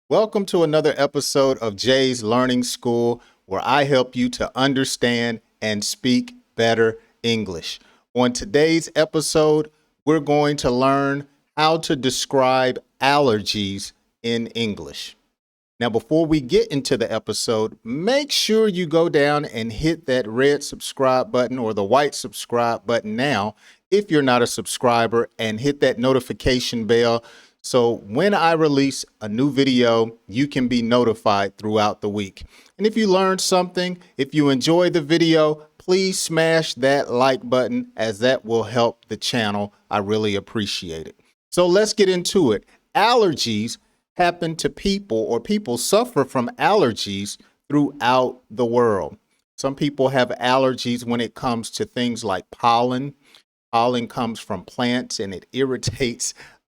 Welcome to another episode of Jay's Learning School, where I help you to understand and speak better English. On today's episode, we're going to learn how to describe allergies in English. Now, before we get into the episode, make sure you go down and hit that red subscribe button or the white subscribe button now if you're not a subscriber, and hit that notification bell so when I release a new video, you can be notified throughout the week. And if you learned something, if you enjoyed the video, please smash that like button, as that will help the channel. I really appreciate it. So let's get into it. Allergies happen to people, or people suffer from allergies throughout the world. Some people have allergies when it comes to things like pollen. Pollen comes from plants and it irritates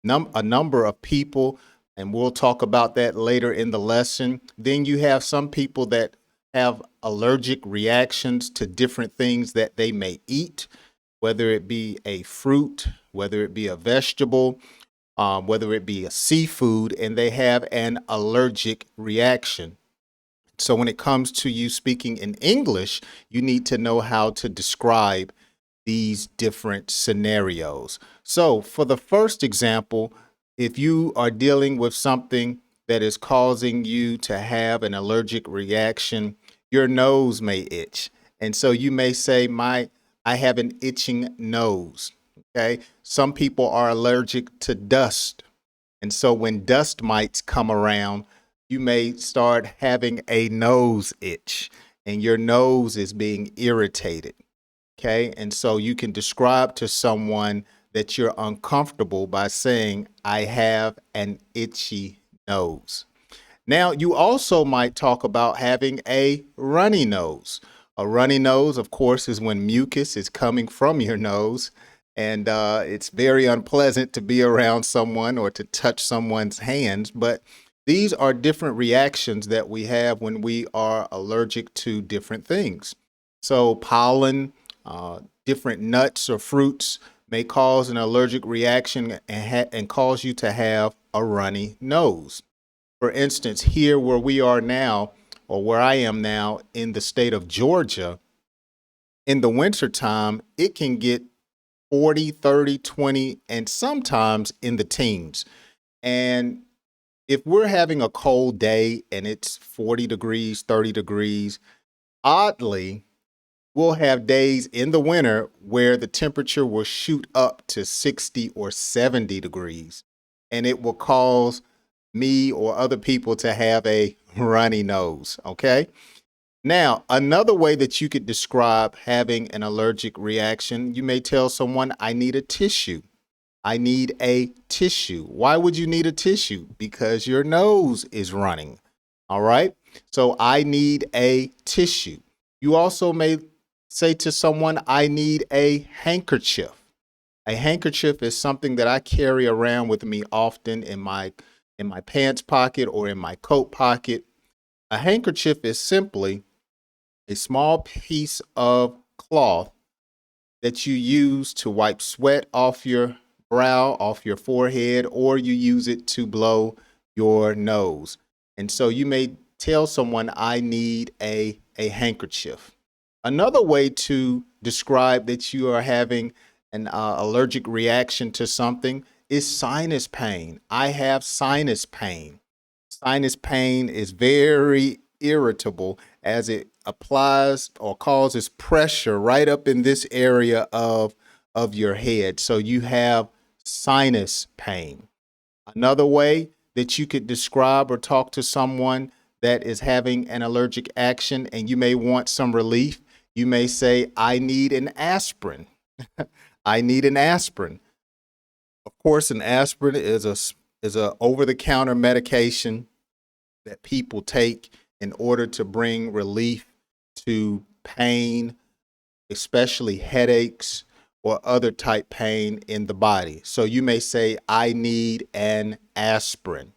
a number of people, and we'll talk about that later in the lesson. Then you have some people that have allergic reactions to different things that they may eat, whether it be a fruit, whether it be a vegetable, whether it be a seafood, and they have an allergic reaction. So when it comes to you speaking in English, you need to know how to describe these different scenarios. So for the first example, if you are dealing with something that is causing you to have an allergic reaction, your nose may itch. And so you may say, I have an itching nose. Okay. Some people are allergic to dust. And so when dust mites come around, you may start having a nose itch and your nose is being irritated. Okay, and so you can describe to someone that you're uncomfortable by saying, I have an itchy nose. Now, you also might talk about having a runny nose. A runny nose, of course, is when mucus is coming from your nose, and it's very unpleasant to be around someone or to touch someone's hands. But these are different reactions that we have when we are allergic to different things. So pollen, different nuts or fruits may cause an allergic reaction and cause you to have a runny nose. For instance, here where we are now, or where I am now in the state of Georgia, in the wintertime, it can get 40, 30, 20, and sometimes in the teens. And if we're having a cold day and it's 40 degrees, 30 degrees, oddly, we'll have days in the winter where the temperature will shoot up to 60 or 70 degrees, and it will cause me or other people to have a runny nose. Okay. Now, another way that you could describe having an allergic reaction, you may tell someone, I need a tissue. I need a tissue. Why would you need a tissue? Because your nose is running. All right. So I need a tissue. You also may say to someone, I need a handkerchief. A handkerchief is something that I carry around with me often in my pants pocket or in my coat pocket. A handkerchief is simply a small piece of cloth that you use to wipe sweat off your brow, off your forehead, or you use it to blow your nose. And so you may tell someone, I need a handkerchief. Another way to describe that you are having an allergic reaction to something is sinus pain. I have sinus pain. Sinus pain is very irritable as it applies or causes pressure right up in this area of your head. So you have sinus pain. Another way that you could describe or talk to someone that is having an allergic action and you may want some relief, you may say, I need an aspirin. I need an aspirin. Of course, an aspirin is a over-the-counter medication that people take in order to bring relief to pain, especially headaches or other type pain in the body. So you may say, I need an aspirin.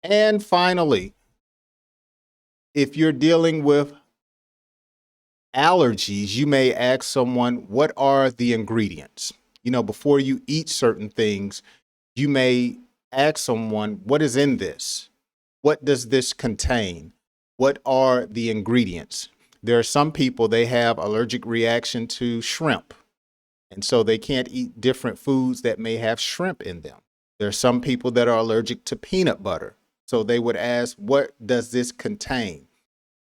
And finally, if you're dealing with allergies, you may ask someone, what are the ingredients? Before you eat certain things, you may ask someone, what is in this? what does this contain? What are the ingredients? There are some people, they have allergic reaction to shrimp, and so they can't eat different foods that may have shrimp in them. There are some people that are allergic to peanut butter. So they would ask, what does this contain?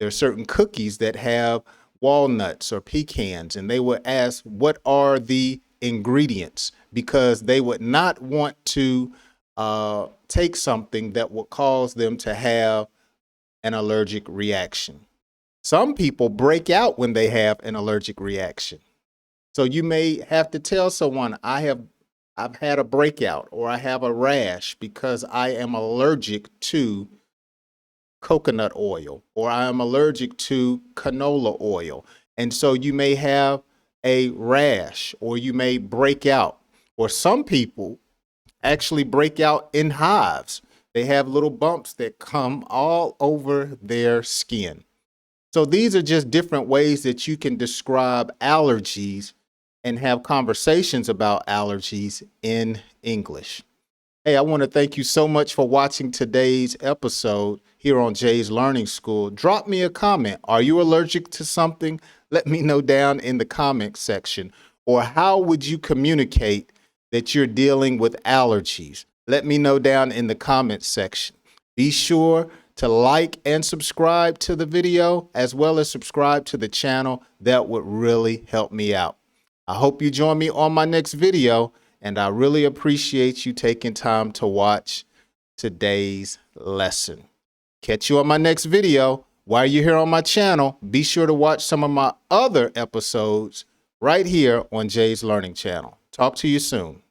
There are certain cookies that have walnuts or pecans, and they would ask, what are the ingredients? Because they would not want to take something that would cause them to have an allergic reaction. Some people break out when they have an allergic reaction. So you may have to tell someone, I've had a breakout or I have a rash because I am allergic to coconut oil or I am allergic to canola oil. And so you may have a rash or you may break out, or some people actually break out in hives. They have little bumps that come all over their skin. So these are just different ways that you can describe allergies and have conversations about allergies in English. Hey, I want to thank you so much for watching today's episode here on Jay's Learning School. Drop me a comment. Are you allergic to something? Let me know down in the comment section. Or how would you communicate that you're dealing with allergies? Let me know down in the comment section. Be sure to like and subscribe to the video, as well as subscribe to the channel. That would really help me out. I hope you join me on my next video, and I really appreciate you taking time to watch today's lesson. Catch you on my next video. While you're here on my channel, be sure to watch some of my other episodes right here on Jay's Learning Channel. Talk to you soon.